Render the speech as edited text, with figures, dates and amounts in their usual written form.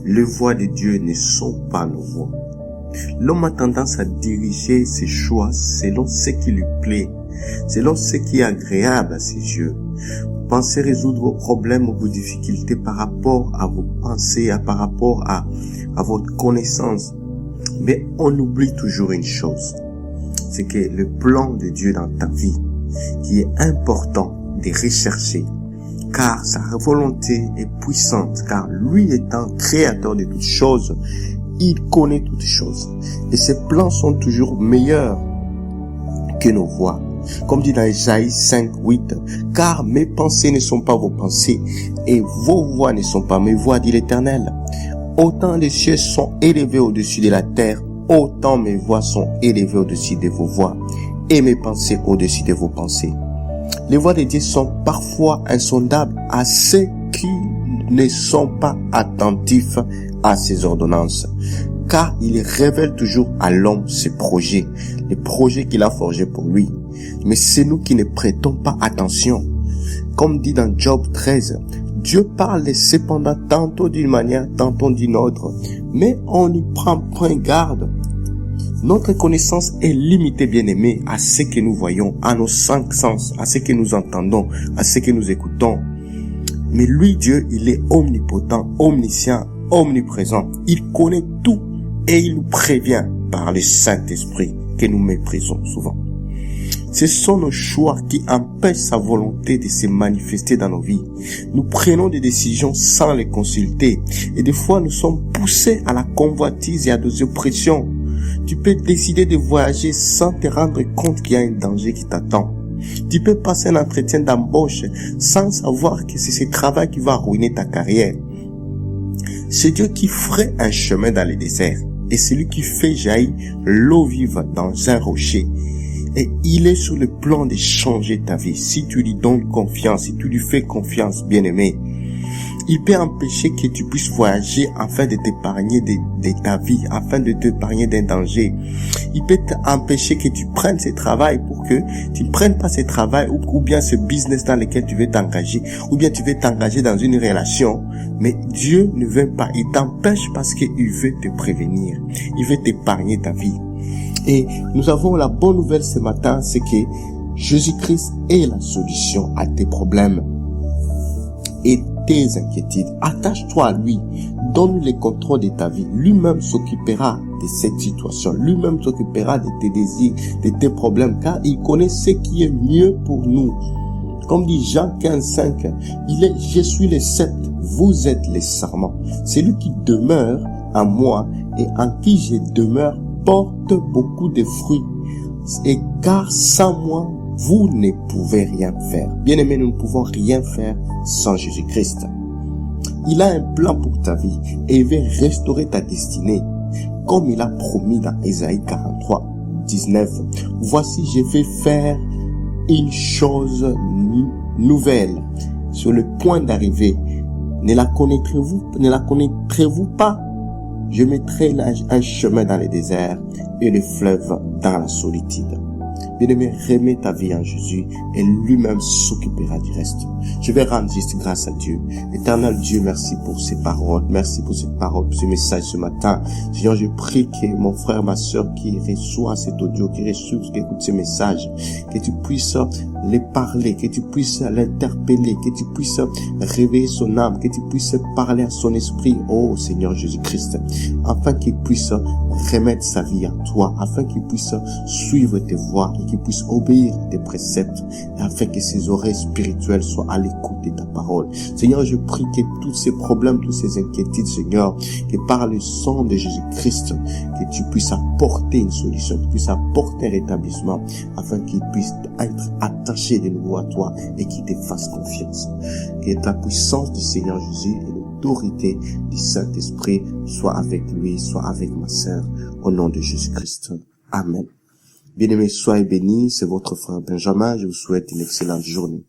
les voies de Dieu ne sont pas nos voies. L'homme a tendance à diriger ses choix selon ce qui lui plaît, selon ce qui est agréable à ses yeux. Vous pensez résoudre vos problèmes ou vos difficultés par rapport à vos pensées, par rapport à votre connaissance. Mais on oublie toujours une chose, c'est que le plan de Dieu dans ta vie, qui est important de rechercher, car sa volonté est puissante, car lui étant créateur de toutes choses, il connaît toutes choses. Et ses plans sont toujours meilleurs que nos voies. Comme dit dans Ésaïe 5:8, car mes pensées ne sont pas vos pensées, et vos voies ne sont pas mes voies, dit l'Éternel. Autant les cieux sont élevés au-dessus de la terre, autant mes voies sont élevées au-dessus de vos voies, et mes pensées au-dessus de vos pensées. Les voies de Dieu sont parfois insondables à ceux qui ne sont pas attentifs à ses ordonnances, car il révèle toujours à l'homme ses projets, les projets qu'il a forgés pour lui. Mais c'est nous qui ne prêtons pas attention. Comme dit dans Job 13, Dieu parle cependant tantôt d'une manière, tantôt d'une autre, mais on n'y prend point garde. Notre connaissance est limitée, bien-aimés, à ce que nous voyons, à nos 5 sens, à ce que nous entendons, à ce que nous écoutons. Mais lui, Dieu, il est omnipotent, omniscient, omniprésent. Il connaît tout et il nous prévient par le Saint-Esprit que nous méprisons souvent. Ce sont nos choix qui empêchent sa volonté de se manifester dans nos vies. Nous prenons des décisions sans les consulter et des fois nous sommes poussés à la convoitise et à des oppressions. Tu peux décider de voyager sans te rendre compte qu'il y a un danger qui t'attend. Tu peux passer un entretien d'embauche sans savoir que c'est ce travail qui va ruiner ta carrière. C'est Dieu qui ferait un chemin dans le désert et c'est lui qui fait jaillir l'eau vive dans un rocher. Et il est sur le plan de changer ta vie. Si tu lui donnes confiance, si tu lui fais confiance, bien-aimé, il peut empêcher que tu puisses voyager afin de t'épargner de ta vie, afin de t'épargner d'un danger. Il peut empêcher que tu prennes ce travail pour que tu ne prennes pas ce travail ou bien ce business dans lequel tu veux t'engager, ou bien tu veux t'engager dans une relation. Mais Dieu ne veut pas, il t'empêche parce qu'il veut te prévenir, il veut t'épargner ta vie. Et nous avons la bonne nouvelle ce matin, c'est que Jésus-Christ est la solution à tes problèmes et tes inquiétudes. Attache-toi à lui, donne-lui le contrôle de ta vie. Lui-même s'occupera de cette situation. Lui-même s'occupera de tes désirs, de tes problèmes, car il connaît ce qui est mieux pour nous. Comme dit Jean 15:5, je suis le cep, vous êtes les sarments. Celui qui demeure en moi et en qui je demeure porte beaucoup de fruits. Et car sans moi, vous ne pouvez rien faire. Bien-aimés, nous ne pouvons rien faire sans Jésus-Christ. Il a un plan pour ta vie et il veut restaurer ta destinée. Comme il a promis dans Ésaïe 43:19. Voici, je vais faire une chose nouvelle sur le point d'arriver. Ne la connaîtrez-vous pas? Je mettrai un chemin dans le désert et le fleuve dans la solitude. Bien-aimé, remets ta vie en Jésus et lui-même s'occupera du reste. Je vais rendre juste grâce à Dieu. Éternel Dieu, merci pour ces paroles. Merci pour ces paroles, pour ce message ce matin. Seigneur, je prie que mon frère, ma soeur qui reçoit cet audio, qui écoute ce message, que tu puisses les parler, que tu puisses l'interpeller, que tu puisses réveiller son âme, que tu puisses parler à son esprit, oh Seigneur Jésus-Christ, afin qu'il puisse remettre sa vie à toi, afin qu'il puisse suivre tes voies et qu'il puisse obéir tes préceptes, afin que ses oreilles spirituelles soient à l'écoute de ta parole. Seigneur, je prie que tous ces problèmes, toutes ces inquiétudes, Seigneur, que par le sang de Jésus-Christ, que tu puisses apporter une solution, que tu puisses apporter un rétablissement, afin qu'il puisse être attaché de nouveau à toi et qu'il te fasse confiance. Que la puissance du Seigneur Jésus et l'autorité du Saint-Esprit soit avec lui, soit avec ma sœur, au nom de Jésus-Christ. Amen. Bien-aimés, soyez bénis, c'est votre frère Benjamin, je vous souhaite une excellente journée.